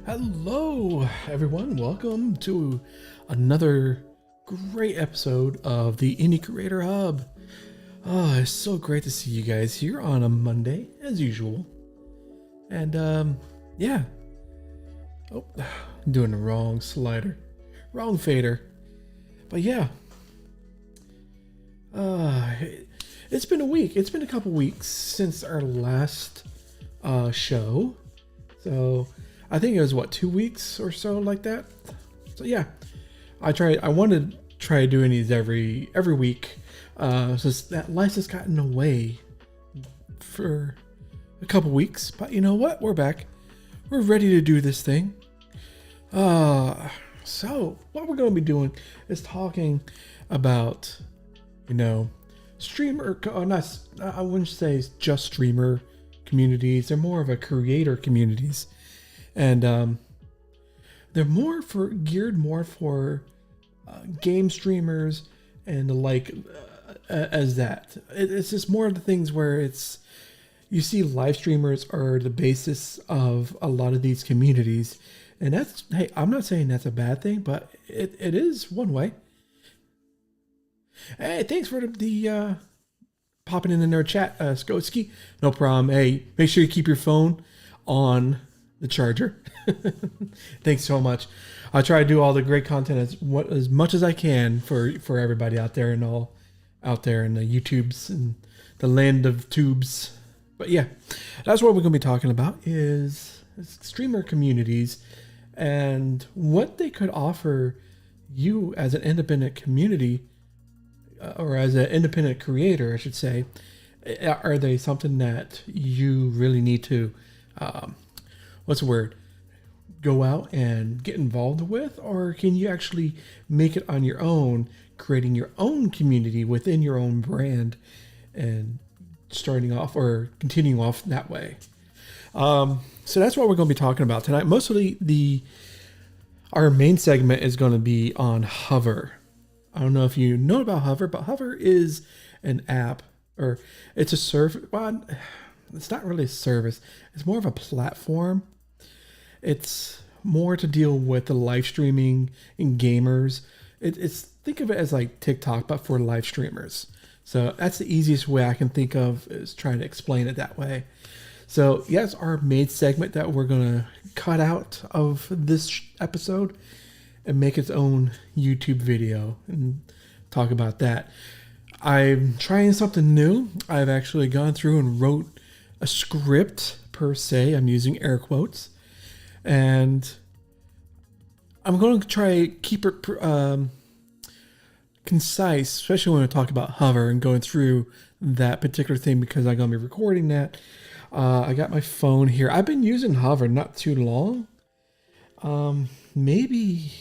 Hello, everyone. Welcome to another great episode of the Indie Creator Hub. Oh, it's so great to see you guys here on a Monday, as usual. And, yeah. Oh, I'm doing the wrong slider. Wrong fader. But yeah. It's been a week. It's been a couple weeks since our last show. So I think it was 2 weeks or so like that. So yeah, I wanted to try doing these every week. Since that life has gotten away for a couple weeks, but you know what? We're back. We're ready to do this thing. So what we're going to be doing is talking about, streamer, not, I wouldn't say just streamer communities. They're more of a creator communities. And they're geared more for game streamers and the like as that. It's just more of the things where you see live streamers are the basis of a lot of these communities. And hey, I'm not saying that's a bad thing, but it is one way. Hey, thanks for the popping in their chat, Skotsky. No problem. Hey, make sure you keep your phone on the charger. Thanks so much. I try to do all the great content as much as I can for everybody out there out there in the YouTubes and the land of tubes. But yeah, that's what we're going to be talking about is streamer communities and what they could offer you as an independent community or as an independent creator, I should say. Are they something that you really need to go out and get involved with, or can you actually make it on your own, creating your own community within your own brand and starting off or continuing off that way? So that's what we're going to be talking about tonight. Mostly our main segment is going to be on Hover. I don't know if you know about Hover, but Hover is an app, or it's a service. Well, it's not really a service. It's more of a platform. It's more to deal with the live streaming and gamers. Think of it as like TikTok, but for live streamers. So that's the easiest way I can think of is trying to explain it that way. So yes, our main segment that we're gonna cut out of this episode and make its own YouTube video and talk about that. I'm trying something new. I've actually gone through and wrote a script per se. I'm using air quotes. And I'm going to try keep it concise, especially when I talk about Hover and going through that particular thing because I'm going to be recording that. I got my phone here. I've been using Hover not too long. Maybe,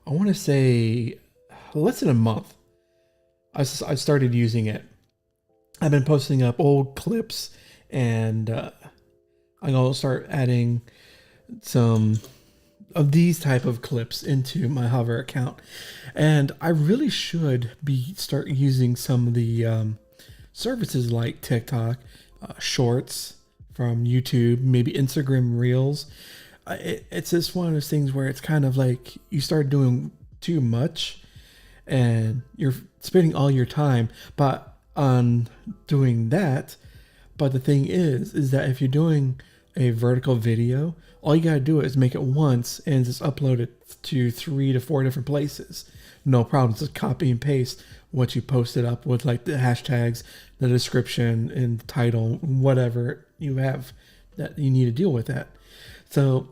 I want to say less than a month. I started using it. I've been posting up old clips and I'm going to start adding some of these type of clips into my Hover account. And I really should start using some of the services like TikTok, Shorts from YouTube, maybe Instagram Reels. It's just one of those things where it's kind of like you start doing too much and you're spending all your time on doing that. But the thing is that if you're doing a vertical video, all you gotta do is make it once and just upload it to 3 to 4 different places. No problem. Just copy and paste what you posted up with like the hashtags, the description and title, whatever you have that you need to deal with that. So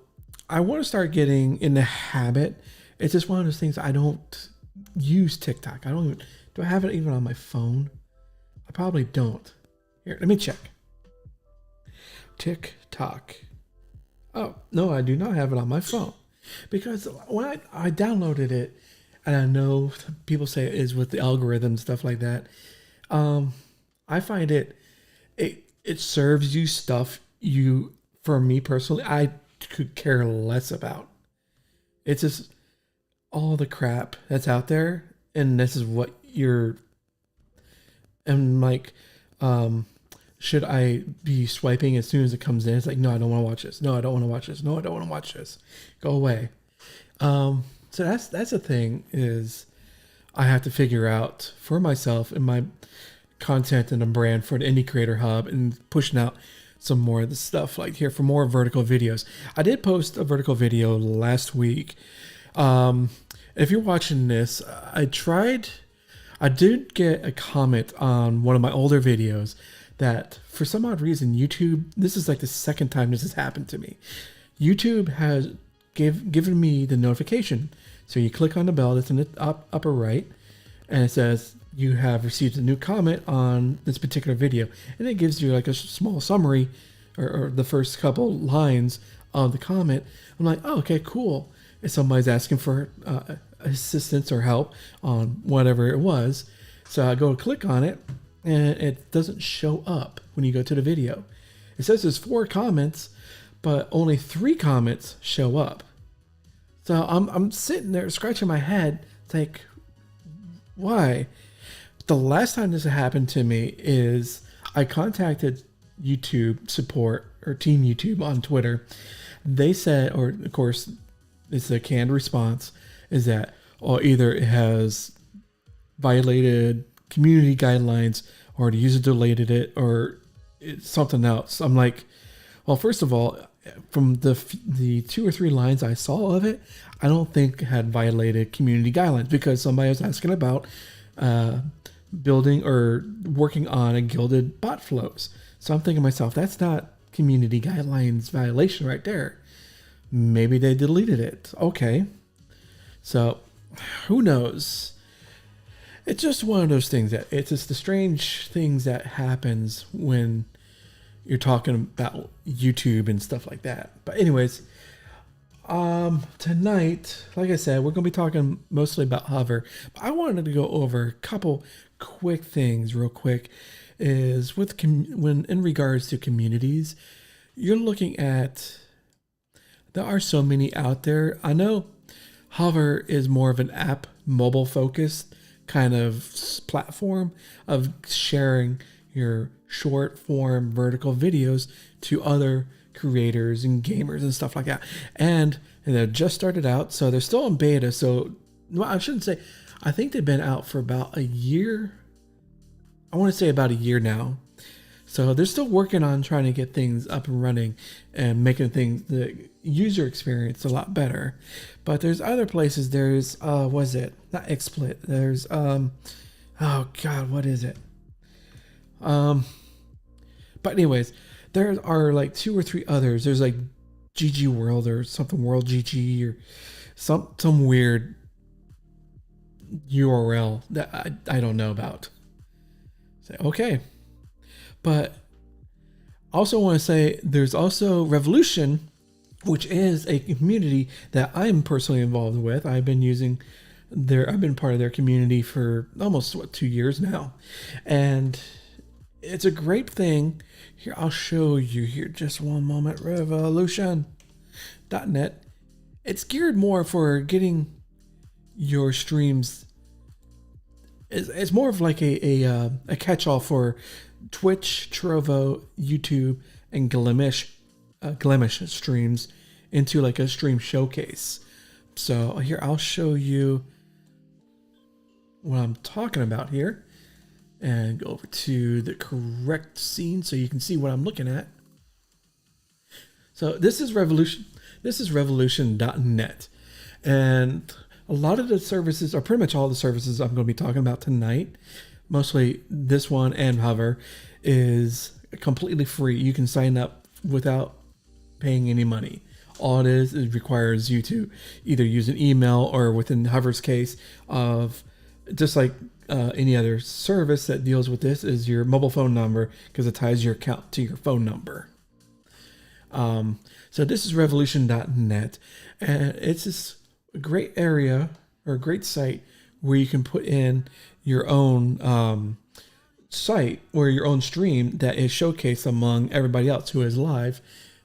I want to start getting in the habit. It's just one of those things. I don't use TikTok. Do I have it even on my phone? I probably don't. Here, let me check. TikTok. Oh, no, I do not have it on my phone. Because when I downloaded it, and I know people say it is with the algorithm, stuff like that. I find it serves you stuff for me personally, I could care less about. It's just all the crap that's out there, and this is what and like should I be swiping as soon as it comes in? It's like, no, I don't want to watch this. No, I don't want to watch this. No, I don't want to watch this. Go away. So that's the thing, is I have to figure out for myself and my content and a brand for the Indie Creator Hub, and pushing out some more of the stuff like here for more vertical videos. I did post a vertical video last week. If you're watching this, I did get a comment on one of my older videos that for some odd reason, YouTube, this is like the second time this has happened to me. YouTube has given me the notification. So you click on the bell that's in the upper right, and it says you have received a new comment on this particular video. And it gives you like a small summary or the first couple lines of the comment. I'm like, oh, okay, cool. If somebody's asking for assistance or help on whatever it was. So I go to click on it, and it doesn't show up when you go to the video. It says there's 4 comments, but only 3 comments show up. So I'm sitting there scratching my head, like, why? The last time this happened to me is I contacted YouTube support or Team YouTube on Twitter. They said, or of course, it's a canned response, is that either it has violated community guidelines, or the user deleted it, or it's something else. I'm like, well, first of all, from the 2 or 3 lines I saw of it, I don't think it had violated community guidelines, because somebody was asking about building or working on a gilded bot flows. So I'm thinking to myself, that's not community guidelines violation right there. Maybe they deleted it. Okay. So who knows? It's just one of those things that it's just the strange things that happens when you're talking about YouTube and stuff like that. But anyways, tonight, like I said, we're going to be talking mostly about Hover. But I wanted to go over a couple quick things real quick. Is when in regards to communities, you're looking at, there are so many out there. I know Hover is more of an app, mobile focused kind of platform of sharing your short form vertical videos to other creators and gamers and stuff like that. And they just started out, so they're still in beta. So, well, I shouldn't say, I think they've been out for about a year. I want to say about a year now. So they're still working on trying to get things up and running and making the user experience a lot better. But there's other places. There's, was it? Not XSplit. There's, oh God, what is it? But anyways, there are like 2 or 3 others. There's like GG World or something, World GG, or some weird URL that I don't know about. Say, okay. But I also want to say there's also Revolution, which is a community that I'm personally involved with. I've been part of their community for almost 2 years now. And it's a great thing. Here, I'll show you here. Just one moment. Revolution.net. It's geared more for getting your streams. It's more of like a catch-all for Twitch, Trovo, YouTube, and Glimish streams into like a stream showcase. So here, I'll show you what I'm talking about here, and go over to the correct scene so you can see what I'm looking at. So this is Revolution. This is Revolution.net, and a lot of the services, or pretty much all the services I'm going to be talking about tonight, mostly this one and Hover, is completely free. You can sign up without paying any money. All it requires you to either use an email, or within Hover's case of just like any other service that deals with this, is your mobile phone number, because it ties your account to your phone number. So this is Revolution.net, and it's just a great area or a great site where you can put in your own site or your own stream that is showcased among everybody else who is live.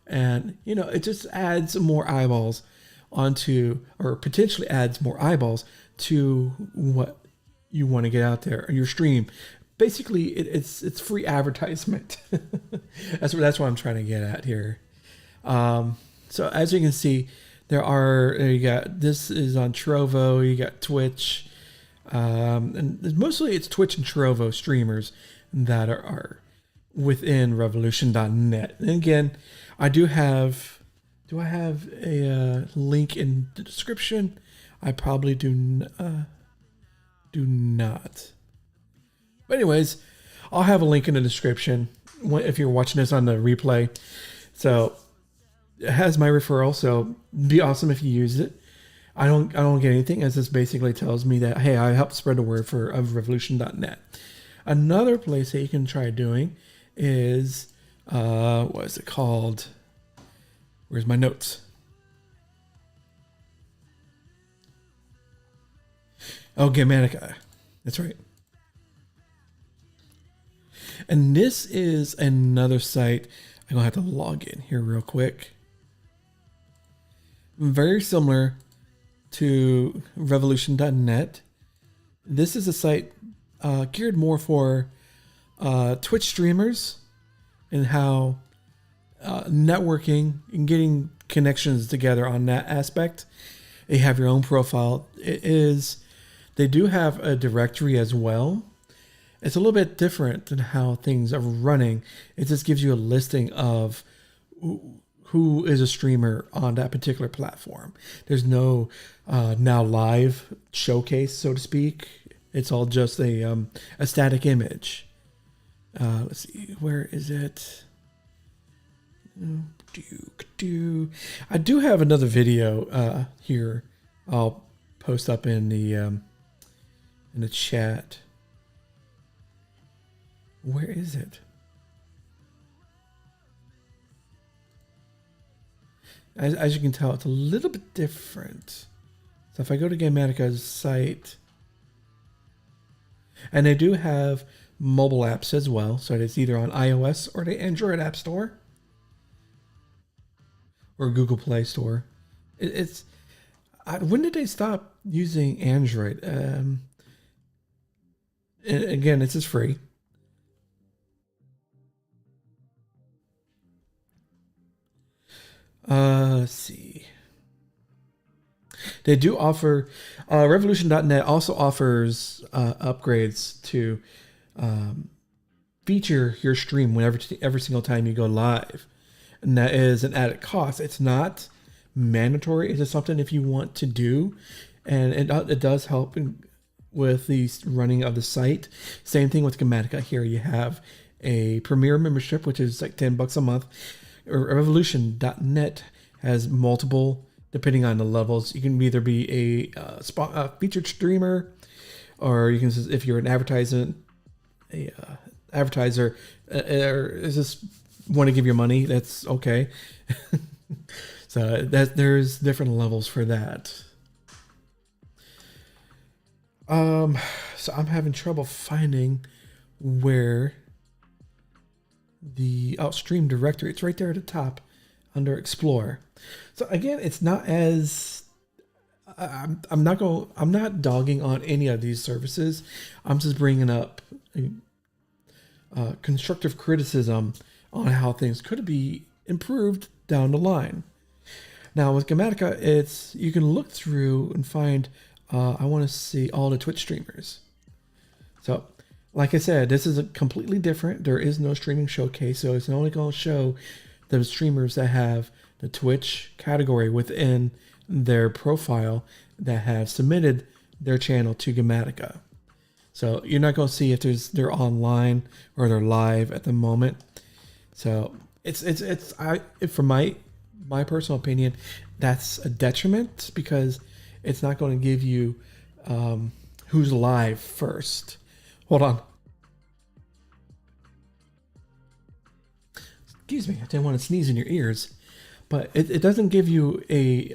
And, you know, it just adds more eyeballs onto, or potentially adds more eyeballs to what you want to get out there, your stream. basically it's free advertisement. That's what I'm trying to get at here. So as you can see, you got, this is on Trovo, you got Twitch, and mostly it's Twitch and Trovo streamers that are within revolution.net. And again, do I have a link in the description? I probably do not. But anyways, I'll have a link in the description if you're watching this on the replay. So it has my referral, so it'd be awesome if you use it. I don't get anything, as this basically tells me that, hey, I helped spread the word of revolution.net. Another place that you can try doing is, what is it called? Where's my notes? Oh, Germanica. That's right. And this is another site. I'm going to have to log in here real quick. Very similar to revolution.net. This is a site geared more for Twitch streamers and how networking and getting connections together on that aspect. They have your own profile. They do have a directory as well. It's a little bit different than how things are running. It just gives you a listing of who is a streamer on that particular platform. There's no now live showcase, so to speak. It's all just a static image. Let's see, where is it? I do have another video here. I'll post up in the chat. Where is it? As you can tell, it's a little bit different. So if I go to Gamatica's site, and they do have mobile apps as well. So it's either on iOS or the Android App Store or Google Play Store. When did they stop using Android? Again, this is free. Let's see. They do offer, revolution.net also offers upgrades to feature your stream every single time you go live. And that is an added cost. It's not mandatory. It's just something if you want to do. And it does help with the running of the site. Same thing with Gematica. Here you have a Premier membership, which is like $10 a month. Revolution.net has multiple, depending on the levels. You can either be a featured streamer, or you can, if you're an advertiser, or just want to give your money, that's okay. So there's different levels for that. So I'm having trouble finding where the stream directory. It's right there at the top under Explore. So again, it's not as I'm not dogging on any of these services. I'm just bringing up constructive criticism on how things could be improved down the line. Now with Gematica, you can look through and find I want to see all the Twitch streamers. So like I said, this is completely different. There is no streaming showcase, so it's only going to show the streamers that have the Twitch category within their profile that have submitted their channel to Gematica. So you're not going to see if they're online or they're live at the moment. So from my personal opinion, that's a detriment because it's not going to give you who's live first. Hold on. Excuse me, I didn't want to sneeze in your ears, but it doesn't give you a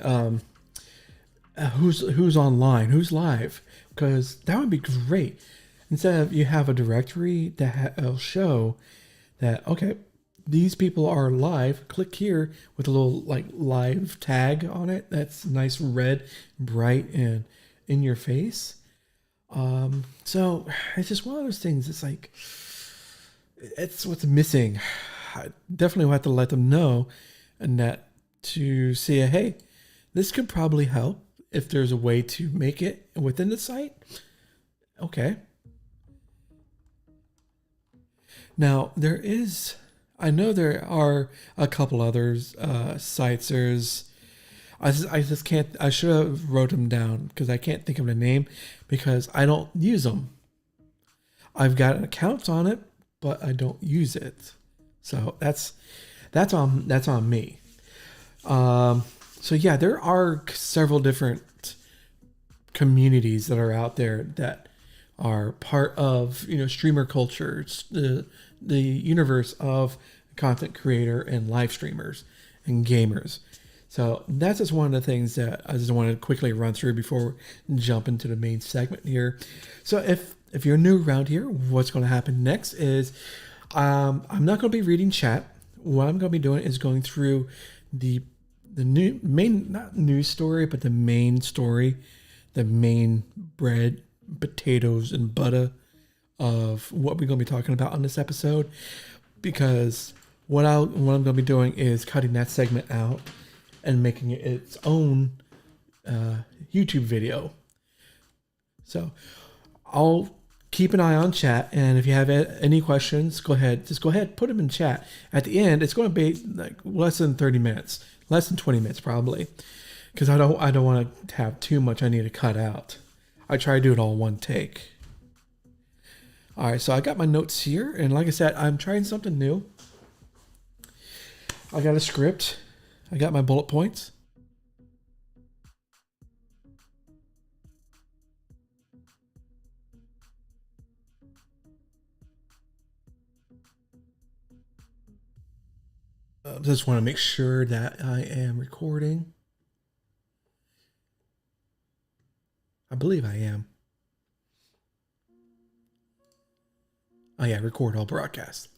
who's online, who's live, because that would be great. Instead of you have a directory that will show that, okay, these people are live. Click here with a little like live tag on it. That's nice, red, bright, and in your face. So it's just one of those things. It's like it's what's missing. I definitely will have to let them know, and that to say, hey, this could probably help if there's a way to make it within the site. Okay. Now there is. I know there are a couple others sites. I just can't. I should have wrote them down because I can't think of the name because I don't use them. I've got an account on it, but I don't use it. So that's on me. So yeah, there are several different communities that are out there that are part of streamer culture. It's the universe of content creator and live streamers and gamers. So that's just one of the things that I just wanted to quickly run through before we jump into the main segment here. So if you're new around here, what's going to happen next is I'm not going to be reading chat. What I'm going to be doing is going through the new main, not news story, but the main story, the main bread, potatoes, and butter of what we're going to be talking about on this episode. Because what I'm going to be doing is cutting that segment out and making it its own YouTube video. So I'll keep an eye on chat, and if you have any questions, go ahead, put them in chat. At the end, it's going to be like less than 30 minutes, less than 20 minutes probably, because I don't want to have too much I need to cut out. I try to do it all in one take. All right, so I got my notes here, and like I said, I'm trying something new. I got a script. I got my bullet points. Just want to make sure that I am recording. I believe I am. Oh yeah, record all broadcast.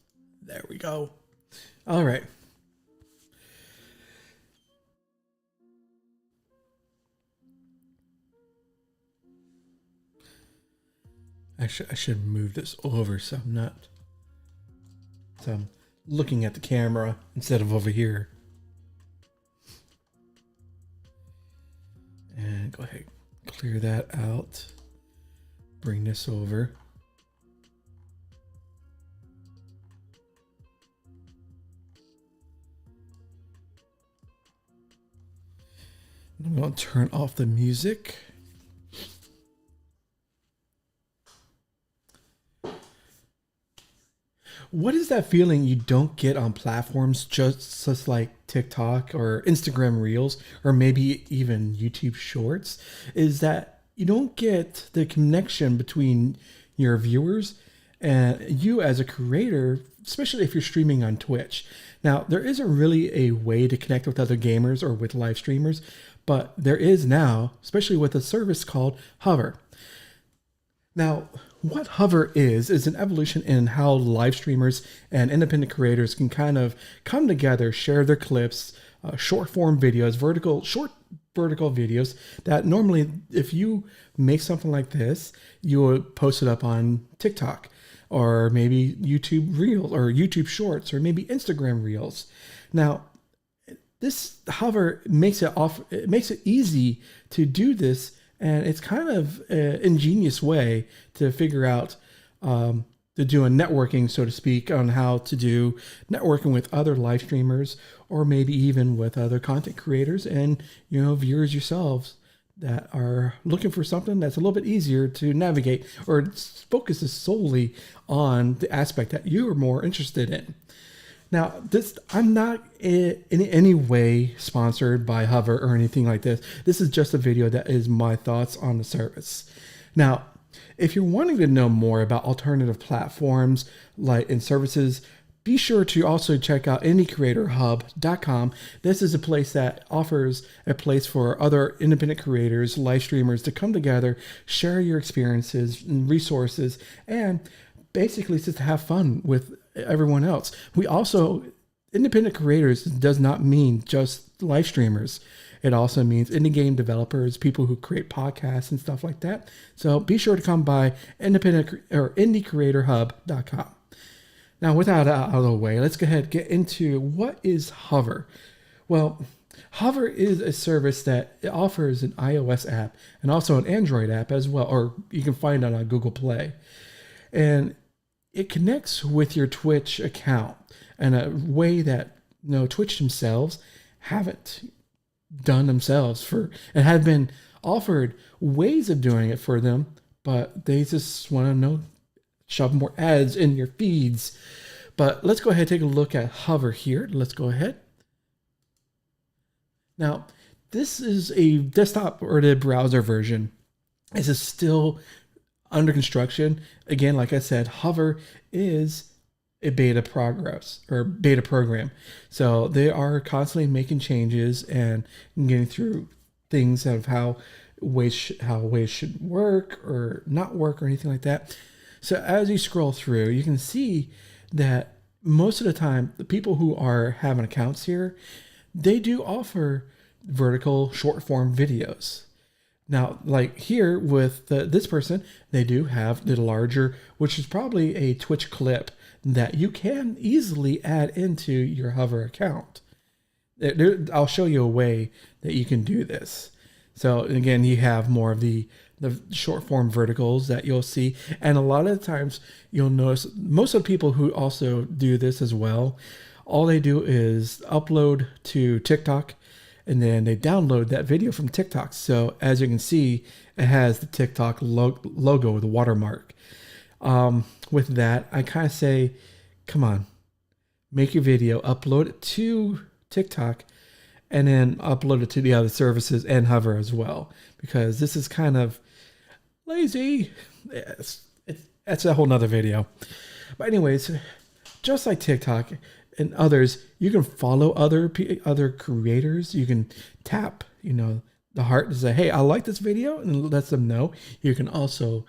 There we go. All right. I should move this over so I'm looking at the camera instead of over here. And go ahead, clear that out. Bring this over. I'm going to turn off the music. What is that feeling you don't get on platforms just like TikTok or Instagram Reels or maybe even YouTube Shorts? Is that you don't get the connection between your viewers and you as a creator, especially if you're streaming on Twitch. Now, there isn't really a way to connect with other gamers or with live streamers, but there is now, especially with a service called Hover. Now, what Hover is an evolution in how live streamers and independent creators can kind of come together, share their clips, short form videos, short vertical videos that normally, if you make something like this, you would post it up on TikTok or maybe YouTube Reels or YouTube Shorts or maybe Instagram Reels. Now, this Hover makes it easy to do this. And it's kind of an ingenious way to figure out, to do a networking, so to speak, on how to do networking with other live streamers or maybe even with other content creators and, viewers yourselves that are looking for something that's a little bit easier to navigate or focuses solely on the aspect that you are more interested in. Now, I'm not in any way sponsored by Hover or anything like this. This is just a video that is my thoughts on the service. Now, if you're wanting to know more about alternative platforms and services, be sure to also check out indiecreatorhub.com. This is a place that offers a place for other independent creators, live streamers to come together, share your experiences and resources, and basically just to have fun with everyone else. We also independent creators does not mean just live streamers. It also means indie game developers, people who create podcasts and stuff like that. So be sure to come by indiecreatorhub.com. Now, with that out of the way, let's go ahead and get into what is Hover. Well, Hover is a service that offers an iOS app and also an Android app as well, or you can find it on Google Play. And it connects with your Twitch account in a way that Twitch themselves haven't done themselves and have been offered ways of doing it for them, but they just want to shove more ads in your feeds. But let's go ahead and take a look at Hover here. Let's go ahead. Now, this is a desktop or the browser version. This is still under construction. Again, like I said, Hover is a beta program. So they are constantly making changes and getting through things of how ways should work or not work or anything like that. So as you scroll through, you can see that most of the time, the people who are having accounts here, they do offer vertical short form videos. Now, like here with this person, they do have the larger, which is probably a Twitch clip that you can easily add into your Hover account. I'll show you a way that you can do this. So again, you have more of the short form verticals that you'll see. And a lot of the times you'll notice most of the people who also do this as well, all they do is upload to TikTok and then they download that video from TikTok. So as you can see, it has the TikTok logo, the watermark. With that, I kind of say, come on, make your video, upload it to TikTok, and then upload it to the other services and Hover as well, because this is kind of lazy. That's a whole nother video. But anyways, just like TikTok and others, you can follow other creators. You can tap, the heart to say, hey, I like this video, and it lets them know. You can also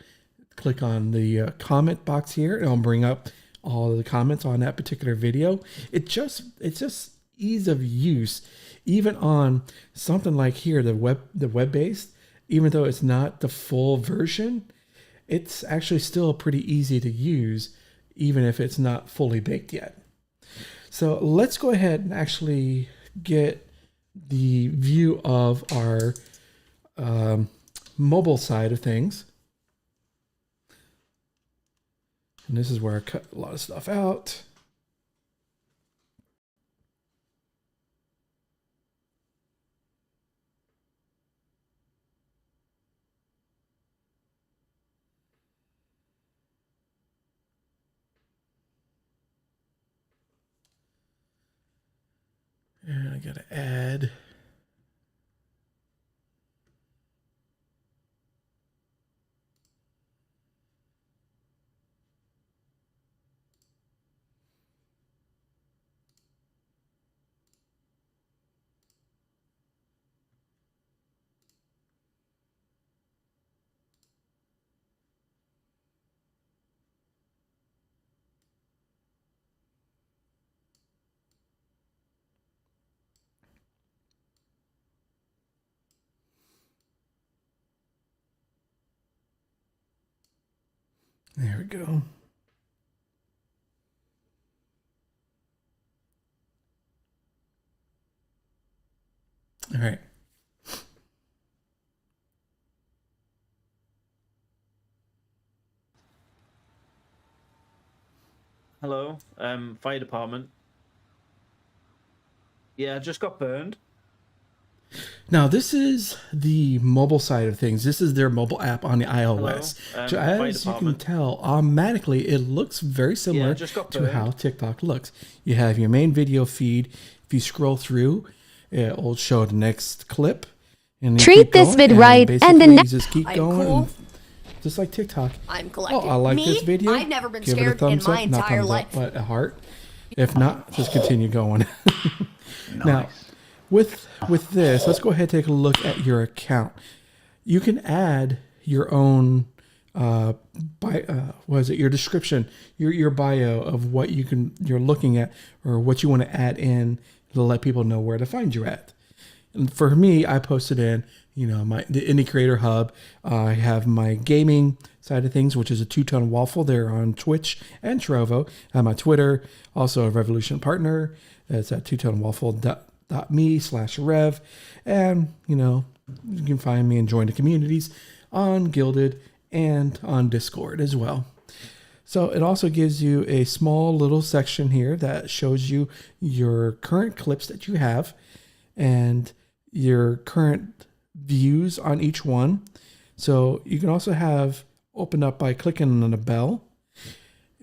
click on the comment box here, and it'll bring up all of the comments on that particular video. It's just ease of use, even on something like here, the web-based. Even though it's not the full version, it's actually still pretty easy to use, even if it's not fully baked yet. So let's go ahead and actually get the view of our mobile side of things. And this is where I cut a lot of stuff out. And I gotta add. There we go. All right. Hello, fire department. Yeah, I just got burned. Now, this is the mobile side of things. This is their mobile app on the iOS. So as you can tell, automatically it looks very similar to how TikTok looks. You have your main video feed. If you scroll through, it will show the next clip. And treat this vid right, and the next. Just keep going. Cool. Just like TikTok. I'm collected. Oh, I like this video. I've never been Give scared it a thumbs in my up. Not entire thumbs life. up, but a heart. If not, just continue going. Nice. Now, with this, let's go ahead and take a look at your account. You can add your own your description, your bio of what you're looking at or what you want to add in to let people know where to find you at. And for me, I posted in, the Indie Creator Hub. I have my gaming side of things, which is a two-tone waffle there on Twitch and Trovo. I have my Twitter, also a Revolution partner. It's at twotone-waffle.me/rev. And, you can find me and join the communities on Guilded and on Discord as well. So it also gives you a small little section here that shows you your current clips that you have and your current views on each one. So you can also have open up by clicking on the bell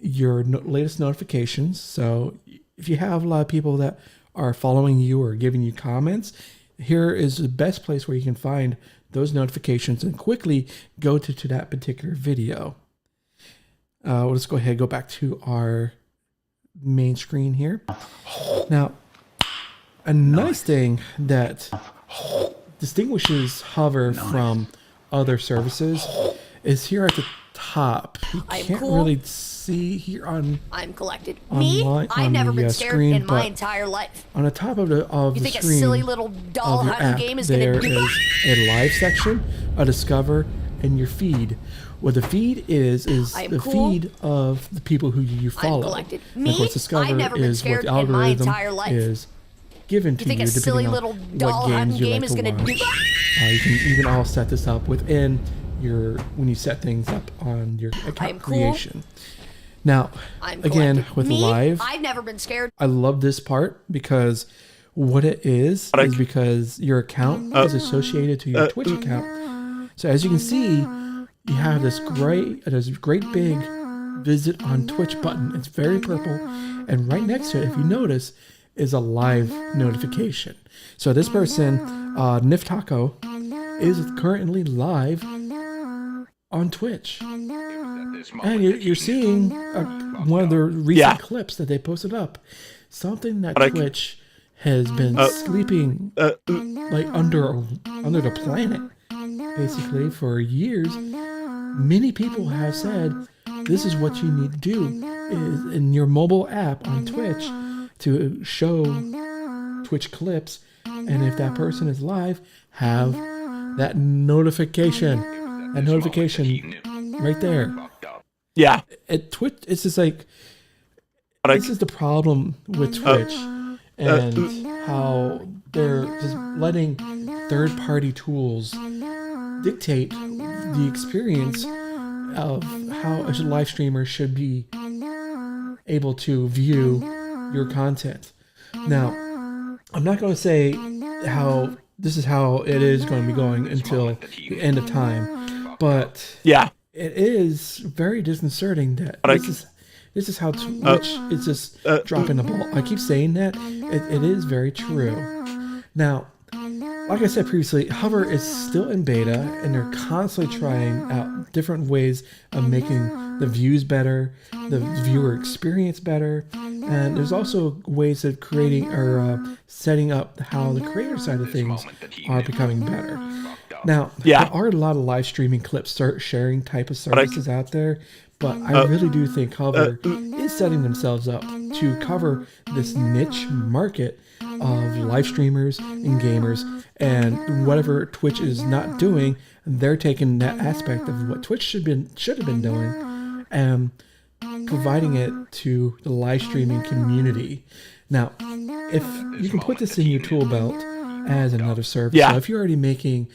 your latest notifications. So if you have a lot of people that are following you or giving you comments, here is the best place where you can find those notifications and quickly go to that particular video. Let's go ahead and go back to our main screen here. Now, a nice thing that distinguishes Hover from other services is here at the top. You can't really see here on I'm collected. online, I've never been scared screen, in my entire life. on the top of the You think a screen silly little doll of your hunting app, game is there gonna do is a live section, a discover, and your feed. What the feed is the feed of the people who you follow. collected. And of course, discover I've never been is what scared the in my algorithm entire life. is given to You think you a silly depending little on doll what games hunting you game like is to gonna watch. do? You can even all set this up within when you set things up on your account creation. Now, again, with live, I've never been scared. I love this part because what it is because your account is associated to your Twitch account. So as you can see, you have this great big visit on Twitch button. It's very purple, and right next to it, if you notice, is a live notification. So this person, Nif Taco, is currently live on Twitch. And you're seeing one of the recent clips that they posted up. Something that Twitch has been sleeping like under the planet, basically, for years. Many people have said this is what you need to do is in your mobile app on Twitch to show Twitch clips, and if that person is live, have that notification. That notification right there. Yeah. At Twitch, it's just like this is the problem with Twitch and how they're just letting third-party tools dictate the experience of how a live streamer should be able to view your content. Now, I'm not going to say how this is how it is going to be going until the end of time, but it is very disconcerting that this is how Twitch is just dropping the ball. I keep saying that. It is very true. Now, like I said previously, Hover is still in beta, and they're constantly trying out different ways of making the views better, the viewer experience better, and there's also ways of creating or setting up how the creator side of things are becoming better. Now, there are a lot of live streaming clips start sharing type of services out there, but I really do think Hover is setting themselves up to cover this niche market of live streamers and gamers, and whatever Twitch is not doing, they're taking that aspect of what Twitch should have been doing and providing it to the live streaming community. Now, if you can put this in your tool belt as another service, so if you're already making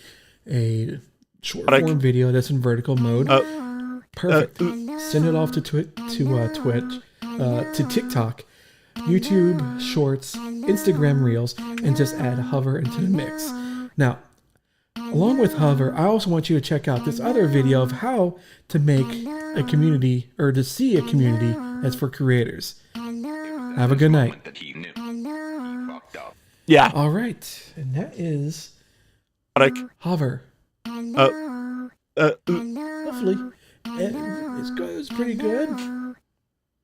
a short form video that's in vertical mode, perfect. Send it off to Twitch, to TikTok, YouTube Shorts, Instagram Reels, and just add Hover into the mix. Now, along with Hover, I also want you to check out this other video of how to make a community or to see a community that's for creators. Have a good night. Yeah. All right, and that is Hover. Hopefully, it's good. It's pretty good.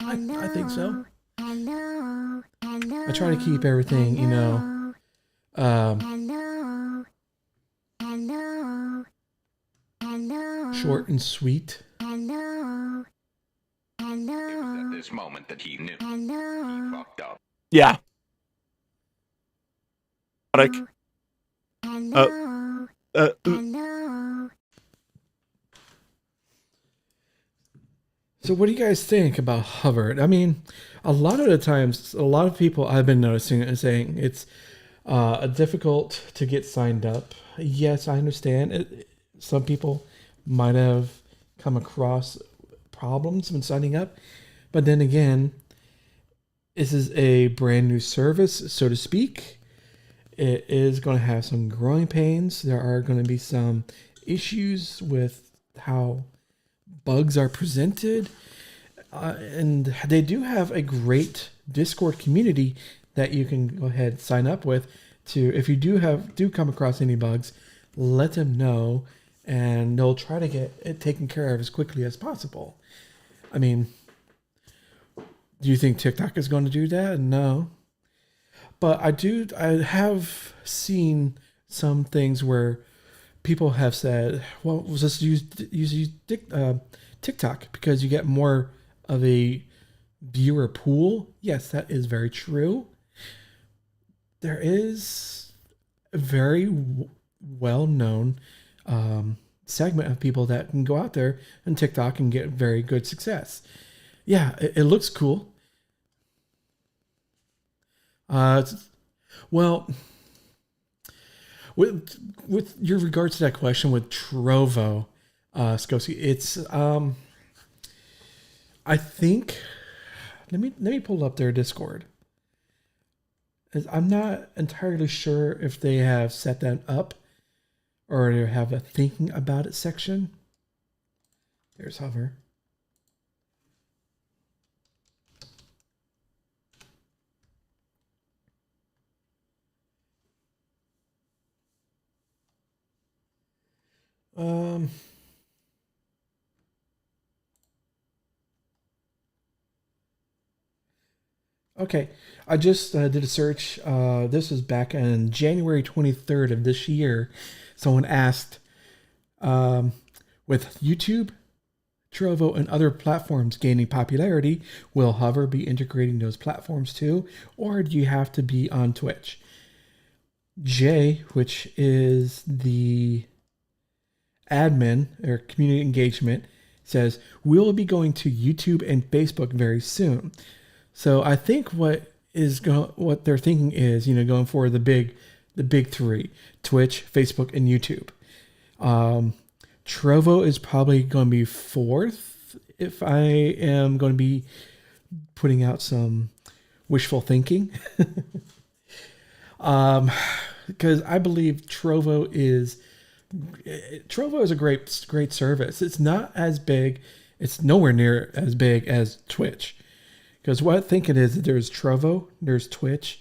I think so. I try to keep everything, short and sweet. he knew. He fucked up. Yeah. So what do you guys think about Hover? I mean, a lot of the times, a lot of people I've been noticing and saying it's difficult to get signed up. Yes, I understand. Some people might have come across problems when signing up, but then again, this is a brand new service, so to speak. It is going to have some growing pains. There are going to be some issues with how bugs are presented. And they do have a great Discord community that you can go ahead and sign up with to, if you do come across any bugs, let them know and they'll try to get it taken care of as quickly as possible. I mean, do you think TikTok is going to do that? No. But I have seen some things where people have said, well, we'll just use TikTok because you get more of a viewer pool. Yes, that is very true. There is a very well-known segment of people that can go out there and TikTok and get very good success. Yeah, it looks cool. Well, with your regards to that question with Trovo, Skosi, it's I think let me pull up their Discord. I'm not entirely sure if they have set that up or they have a thinking about it section. There's Hover. Okay, I just did a search. This is back on January 23rd of this year. Someone asked, with YouTube, Trovo, and other platforms gaining popularity, will Hover be integrating those platforms too? Or do you have to be on Twitch? Jay, which is the admin or community engagement, says, we'll be going to YouTube and Facebook very soon. So I think what they're thinking is, going for the big three: Twitch, Facebook, and YouTube. Trovo is probably going to be fourth if I am going to be putting out some wishful thinking. Because I believe Trovo is a great service. It's not as big. It's nowhere near as big as Twitch. Because what I think it is, there's Trovo, there's Twitch,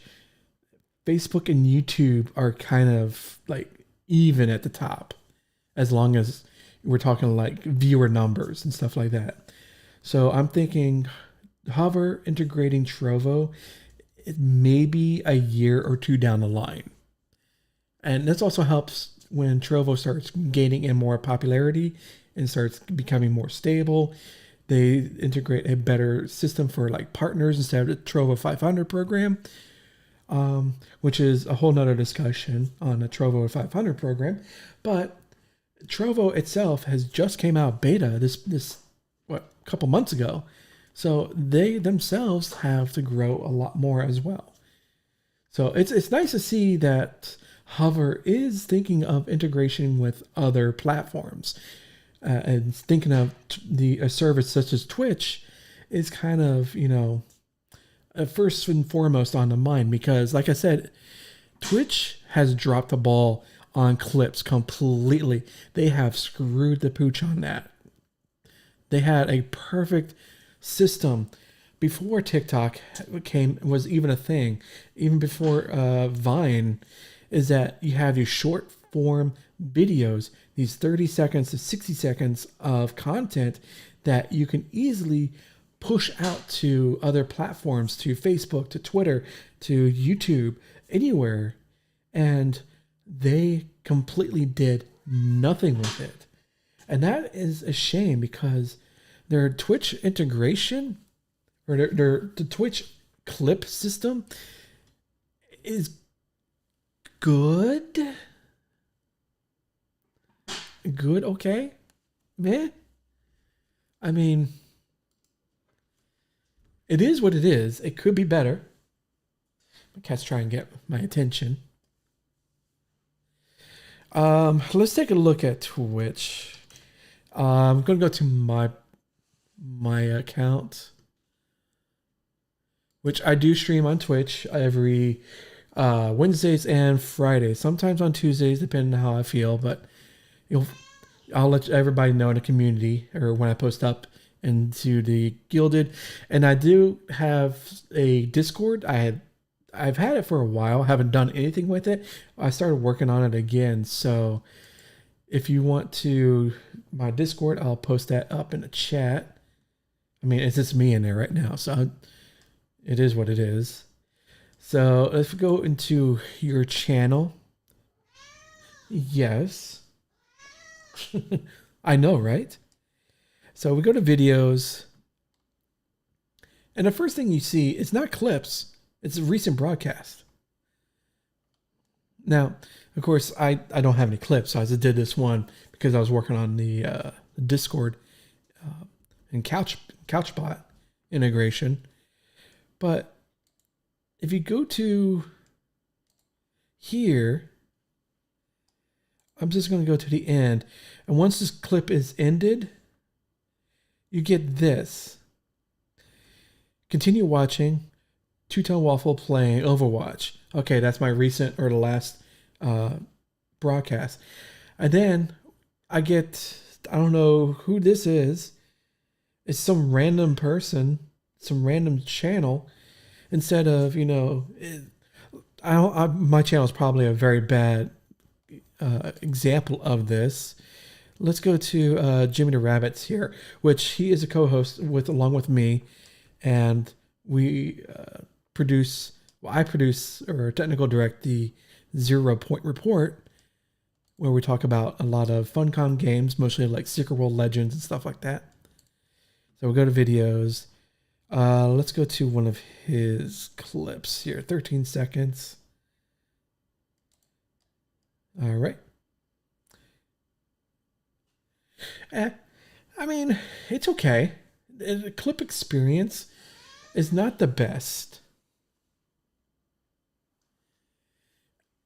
Facebook and YouTube are kind of like even at the top, as long as we're talking like viewer numbers and stuff like that. So I'm thinking Hover integrating Trovo, it may be a year or two down the line. And this also helps when Trovo starts gaining in more popularity and starts becoming more stable. They integrate a better system for like partners instead of the Trovo 500 program, which is a whole nother discussion on the Trovo 500 program. But Trovo itself has just came out beta this couple months ago. So they themselves have to grow a lot more as well. So it's nice to see that Hover is thinking of integration with other platforms. And thinking of a service such as Twitch is kind of, first and foremost on the mind, because like I said, Twitch has dropped the ball on clips completely. They have screwed the pooch on that. They had a perfect system before TikTok was even a thing, even before Vine, is that you have your short form videos, these 30 seconds to 60 seconds of content that you can easily push out to other platforms, to Facebook, to Twitter, to YouTube, anywhere. And they completely did nothing with it. And that is a shame, because their Twitch integration or the Twitch clip system is good. Good, okay. Man. I mean, it is what it is. It could be better. My cat's trying to get my attention. Let's take a look at Twitch. I'm gonna go to my account, which I do stream on Twitch every Wednesdays and Fridays. Sometimes on Tuesdays, depending on how I feel. But I'll let everybody know in the community or when I post up into the Gilded. And I do have a Discord. I've had it for a while. Haven't done anything with it. I started working on it again. So if you want to my Discord, I'll post that up in the chat. I mean, it's just me in there right now. So it is what it is. So let's go into your channel. Yes. I know, right? So we go to videos. And the first thing you see, it's not clips. It's a recent broadcast. Now, of course, I don't have any clips. So I just did this one because I was working on the Discord and CouchBot integration. But if you go to here, I'm just going to go to the end. And once this clip is ended, you get this. Continue watching. Two-Tone Waffle playing Overwatch. Okay, that's my recent or the last broadcast. And then I get, I don't know who this is. It's some random person, some random channel. Instead of, my channel is probably a very bad example of this. Let's go to Jimmy the Rabbits here, which he is a co-host along with me, and we I produce or technical direct the 0 Point Report, where we talk about a lot of Funcom games, mostly like Secret World Legends and stuff like that. So we'll go to videos. Let's go to one of his clips here, 13 seconds. All right. I mean, it's okay. The clip experience is not the best.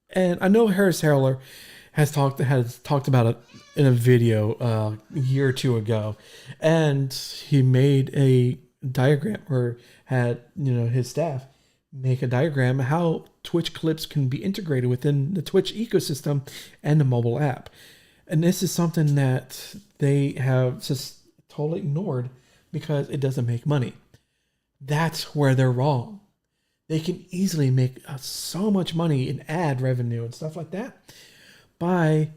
And I know Harris Harler has talked about it in a video a year or two ago, and he made a diagram, or had his staff make a diagram of how Twitch clips can be integrated within the Twitch ecosystem and the mobile app. And this is something that they have just totally ignored because it doesn't make money. That's where they're wrong. They can easily make so much money in ad revenue and stuff like that by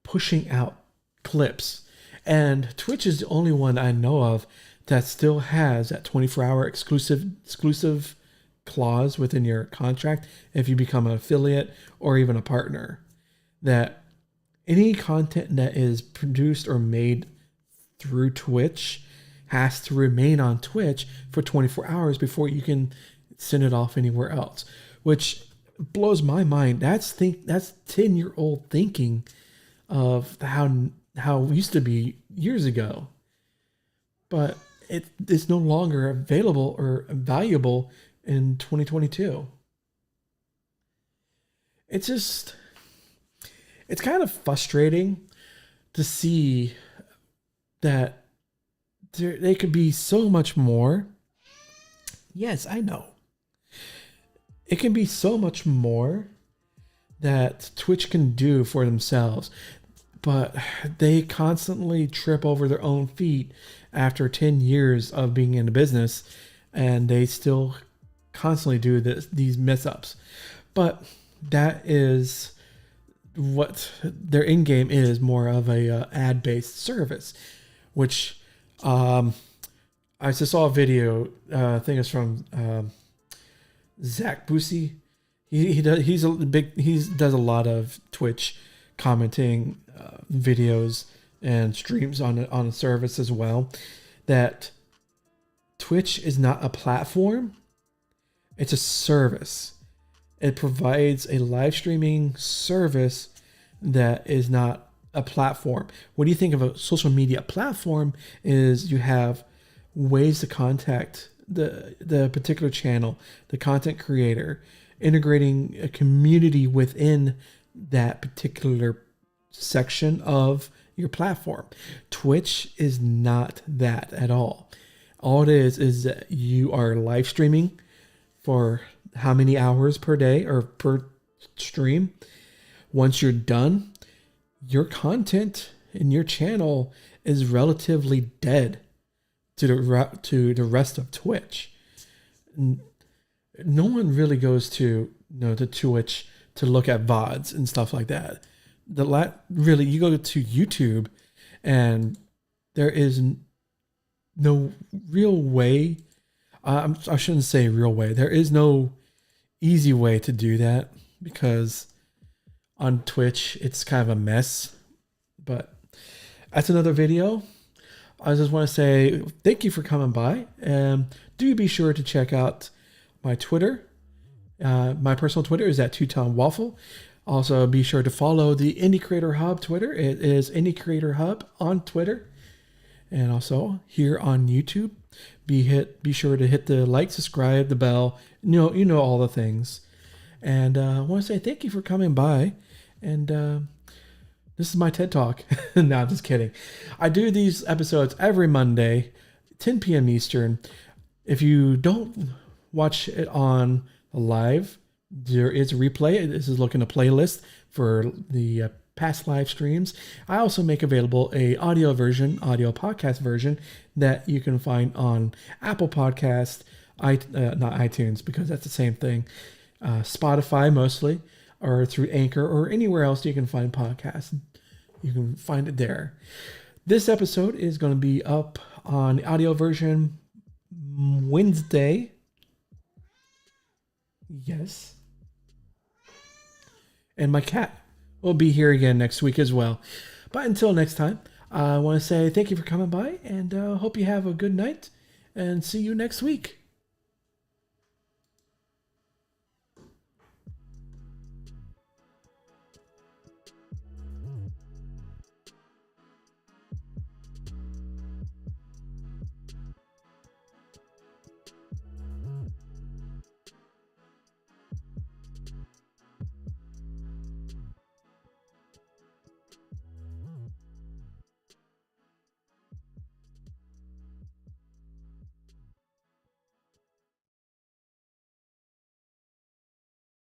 pushing out clips. And Twitch is the only one I know of that still has that 24-hour exclusive clause within your contract if you become an affiliate or even a partner, that any content that is produced or made through Twitch has to remain on Twitch for 24 hours before you can send it off anywhere else, which blows my mind. That's 10-year-old thinking of how it used to be years ago. But it's no longer available or valuable in 2022. It's kind of frustrating to see that they could be so much more. Yes, I know. It can be so much more that Twitch can do for themselves, but they constantly trip over their own feet after 10 years of being in the business, and they still constantly do these mess ups. But that is what their in-game is, more of a ad-based service, which I just saw a video. I think it's from Zach Busey. He does a lot of Twitch commenting videos and streams on a service as well. That Twitch is not a platform, it's a service. It provides a live streaming service that is not a platform. What do you think of a social media platform? Is you have ways to contact the particular channel, the content creator, integrating a community within that particular section of your platform. Twitch is not that at all. All it is that you are live streaming for how many hours per day or per stream. Once you're done, your content in your channel is relatively dead to the rest of Twitch. No one really goes to to Twitch to look at VODs and stuff like that. Really, you go to YouTube, and there is no real way. I shouldn't say real way. There is no easy way to do that, because on Twitch it's kind of a mess. But that's another video. I just want to say thank you for coming by, and do be sure to check out my Twitter. My personal Twitter is at @2TomWaffle. Also, be sure to follow the Indie Creator Hub Twitter. It is Indie Creator Hub on Twitter. And also here on YouTube, be sure to hit the like, subscribe, the bell. You know all the things. And I want to say thank you for coming by. And this is my TED Talk. No, I'm just kidding. I do these episodes every Monday, 10 p.m. Eastern. If you don't watch it on live, there is a replay. This is looking a playlist for the past live streams. I also make available a audio podcast version that you can find on Apple Podcast, not iTunes, because that's the same thing, Spotify mostly, or through Anchor, or anywhere else you can find podcasts. You can find it there. This episode is going to be up on the audio version Wednesday. Yes. And my cat will be here again next week as well. But until next time, I want to say thank you for coming by, and hope you have a good night, and see you next week.